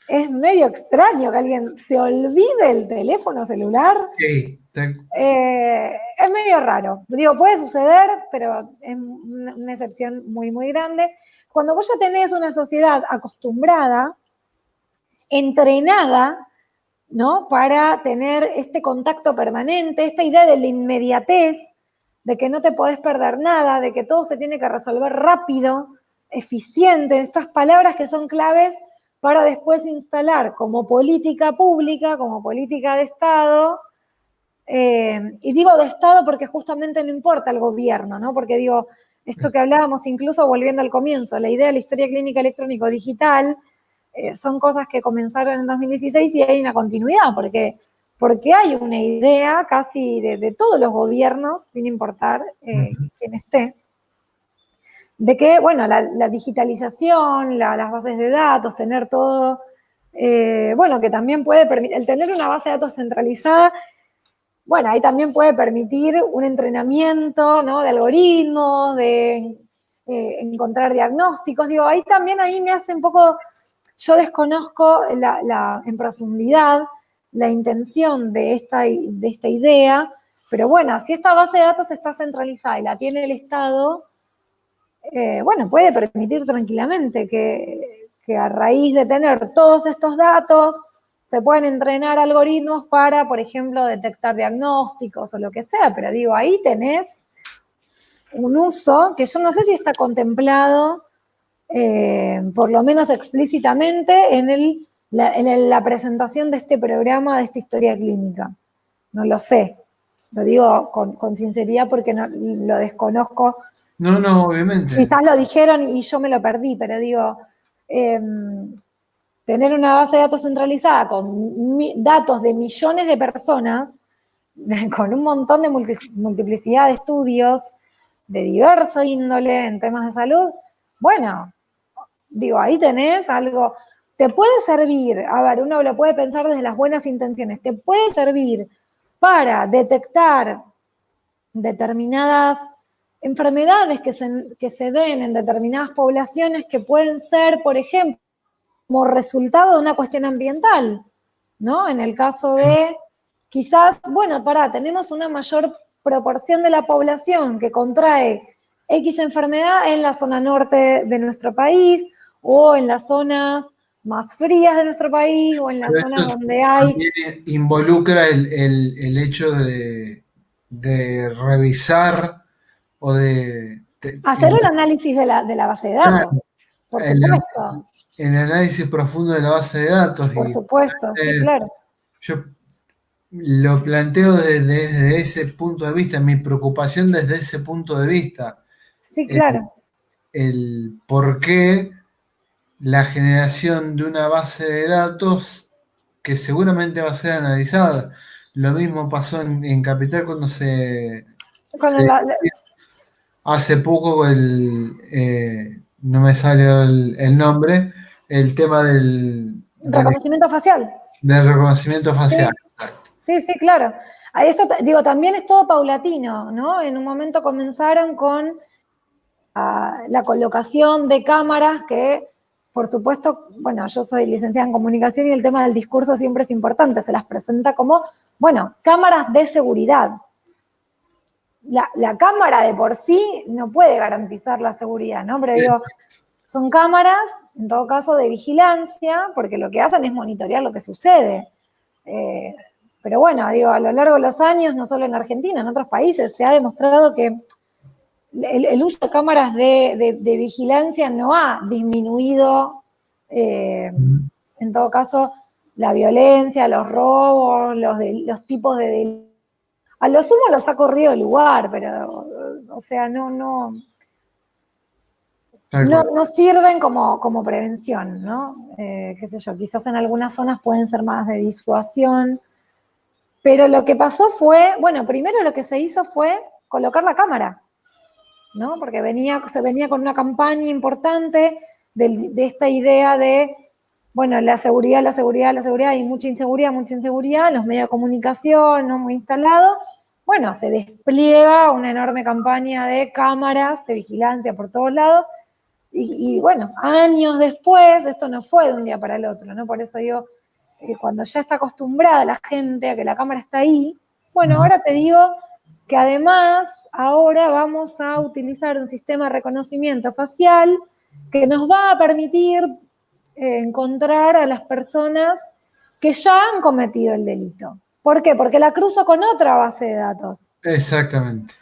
Speaker 3: es medio extraño que alguien se olvide el teléfono celular.
Speaker 2: Sí,
Speaker 3: Es medio raro. Digo, puede suceder, pero es una excepción muy, muy grande. Cuando vos ya tenés una sociedad acostumbrada, entrenada, ¿no? Para tener este contacto permanente, esta idea de la inmediatez, de que no te podés perder nada, de que todo se tiene que resolver rápido, eficiente, estas palabras que son claves para después instalar como política pública, como política de Estado, y digo de Estado porque justamente no importa el gobierno, ¿no? Porque digo, esto que hablábamos incluso volviendo al comienzo, la idea de la historia clínica electrónico digital, son cosas que comenzaron en 2016 y hay una continuidad, porque hay una idea casi de todos los gobiernos, sin importar quién esté, de que, bueno, la digitalización, las bases de datos, tener todo, bueno, que también puede permitir, el tener una base de datos centralizada, bueno, ahí también puede permitir un entrenamiento, ¿no? De algoritmos, de encontrar diagnósticos, digo, ahí también a mí me hace un poco, yo desconozco en profundidad la intención de esta idea, pero bueno, si esta base de datos está centralizada y la tiene el Estado, bueno, puede permitir tranquilamente que a raíz de tener todos estos datos se pueden entrenar algoritmos para, por ejemplo, detectar diagnósticos o lo que sea, pero digo, ahí tenés un uso que yo no sé si está contemplado, por lo menos explícitamente, en la presentación de este programa, de esta historia clínica. No lo sé, lo digo con sinceridad porque no, lo desconozco.
Speaker 2: No, obviamente.
Speaker 3: Quizás lo dijeron y yo me lo perdí, pero digo, tener una base de datos centralizada con datos de millones de personas, con un montón de multiplicidad de estudios de diverso índole en temas de salud, bueno, digo, ahí tenés algo, te puede servir, a ver, uno lo puede pensar desde las buenas intenciones, te puede servir para detectar determinadas enfermedades que se den en determinadas poblaciones que pueden ser, por ejemplo, como resultado de una cuestión ambiental, ¿no? En el caso de, quizás, bueno, tenemos una mayor proporción de la población que contrae X enfermedad en la zona norte de nuestro país o en las zonas más frías de nuestro país o en las zonas donde hay...
Speaker 2: También involucra el hecho de revisar o de
Speaker 3: hacer un análisis de la base de datos, por supuesto.
Speaker 2: El análisis profundo de la base de datos.
Speaker 3: Por supuesto, sí, claro.
Speaker 2: Yo lo planteo desde ese punto de vista, mi preocupación desde ese punto de vista.
Speaker 3: Sí, claro.
Speaker 2: El por qué la generación de una base de datos que seguramente va a ser analizada. Lo mismo pasó en Capital cuando hace poco no me sale el nombre, el tema del
Speaker 3: reconocimiento facial.
Speaker 2: Del reconocimiento facial.
Speaker 3: Sí, claro. A eso, digo, también es todo paulatino, ¿no? En un momento comenzaron con la colocación de cámaras que, por supuesto, bueno, yo soy licenciada en comunicación y el tema del discurso siempre es importante, se las presenta como, bueno, cámaras de seguridad. La cámara de por sí no puede garantizar la seguridad, ¿no? Pero digo, son cámaras, en todo caso, de vigilancia, porque lo que hacen es monitorear lo que sucede. Pero bueno, digo, a lo largo de los años, no solo en Argentina, en otros países, se ha demostrado que el uso de cámaras de vigilancia no ha disminuido, en todo caso, la violencia, los robos, los tipos de delitos. A lo sumo los ha corrido el lugar, pero, o sea, no sirven como prevención, ¿no? Qué sé yo, quizás en algunas zonas pueden ser más de disuasión, pero lo que pasó fue, bueno, primero lo que se hizo fue colocar la cámara, ¿no? Porque se venía con una campaña importante de esta idea de, bueno, la seguridad, hay mucha inseguridad, los medios de comunicación no muy instalados. Bueno, se despliega una enorme campaña de cámaras de vigilancia por todos lados y bueno, años después, esto no fue de un día para el otro, ¿no? Por eso digo, cuando ya está acostumbrada la gente a que la cámara está ahí, bueno, ahora te digo que además ahora vamos a utilizar un sistema de reconocimiento facial que nos va a permitir encontrar a las personas que ya han cometido el delito. ¿Por qué? Porque la cruzo con otra base de datos.
Speaker 2: Exactamente.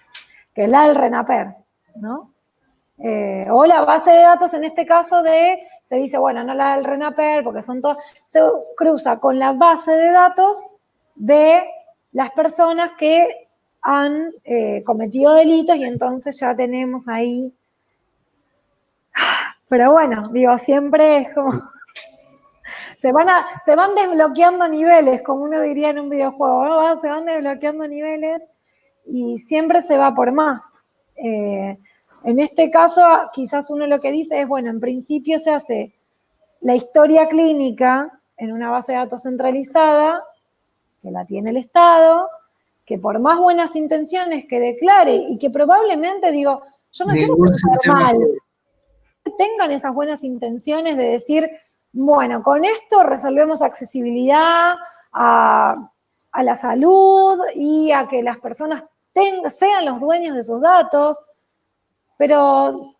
Speaker 3: Que es la del RENAPER, ¿no? O la base de datos en este caso se dice, bueno, no la del RENAPER, porque son todas, se cruza con la base de datos de las personas que han cometido delitos y entonces ya tenemos ahí. Pero bueno, digo, siempre es como... se van desbloqueando niveles, como uno diría en un videojuego, ¿no? Se van desbloqueando niveles y siempre se va por más. En este caso, quizás uno lo que dice es, bueno, en principio se hace la historia clínica en una base de datos centralizada, que la tiene el Estado, que por más buenas intenciones que declare y que probablemente, digo, yo no quiero
Speaker 2: Ningún
Speaker 3: pensar
Speaker 2: sistema
Speaker 3: mal,
Speaker 2: seguro.
Speaker 3: tengan esas buenas intenciones de decir, bueno, con esto resolvemos accesibilidad a la salud y a que las personas sean los dueños de sus datos, pero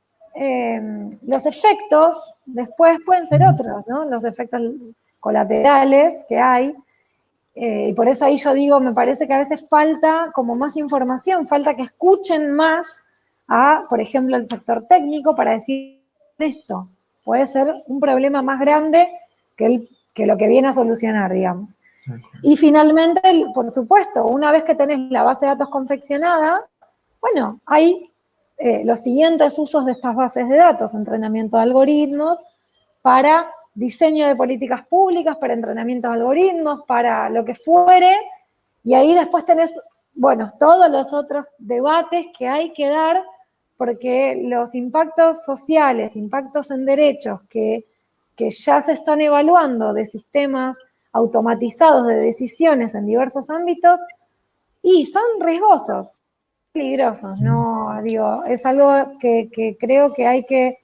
Speaker 3: los efectos después pueden ser otros, ¿no? Los efectos colaterales que hay. Y por eso ahí yo digo, me parece que a veces falta como más información, falta que escuchen más a, por ejemplo, el sector técnico para decir esto. Puede ser un problema más grande que lo que viene a solucionar, digamos. Y finalmente, por supuesto, una vez que tenés la base de datos confeccionada, bueno, hay los siguientes usos de estas bases de datos: entrenamiento de algoritmos para diseño de políticas públicas, para entrenamiento de algoritmos, para lo que fuere, y ahí después tenés, bueno, todos los otros debates que hay que dar, porque los impactos sociales, impactos en derechos que ya se están evaluando de sistemas automatizados de decisiones en diversos ámbitos, y son riesgosos, peligrosos, ¿no? Digo, es algo que creo que hay que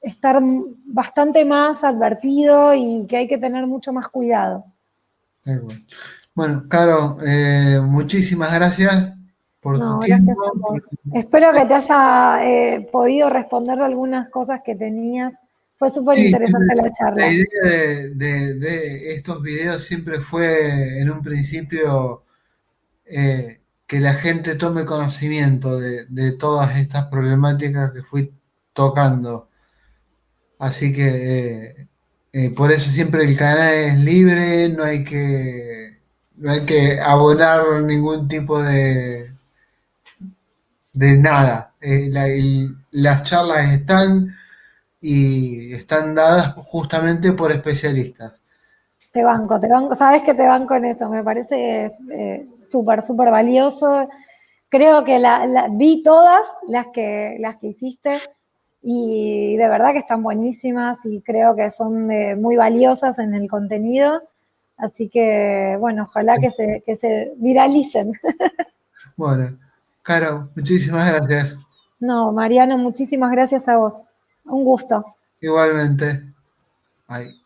Speaker 3: estar bastante más advertido y que hay que tener mucho más cuidado.
Speaker 2: Bueno, Caro, muchísimas gracias por tu
Speaker 3: No, gracias a
Speaker 2: tiempo.
Speaker 3: vos. Espero que te haya podido responder algunas cosas que tenías. Fue súper
Speaker 2: Sí,
Speaker 3: interesante la
Speaker 2: la
Speaker 3: charla.
Speaker 2: idea de estos videos siempre fue en un principio que la gente tome conocimiento de todas estas problemáticas que fui tocando. Así que por eso siempre el canal es libre, no hay que abonar ningún tipo de nada. Las charlas están y están dadas justamente por especialistas.
Speaker 3: Te banco, sabes que te banco en eso, me parece súper, súper valioso. Creo que vi todas las que hiciste y de verdad que están buenísimas y creo que son muy valiosas en el contenido. Así que, bueno, ojalá que se viralicen.
Speaker 2: Bueno, Caro, muchísimas gracias.
Speaker 3: No, Mariano, muchísimas gracias a vos. Un gusto.
Speaker 2: Igualmente. Bye.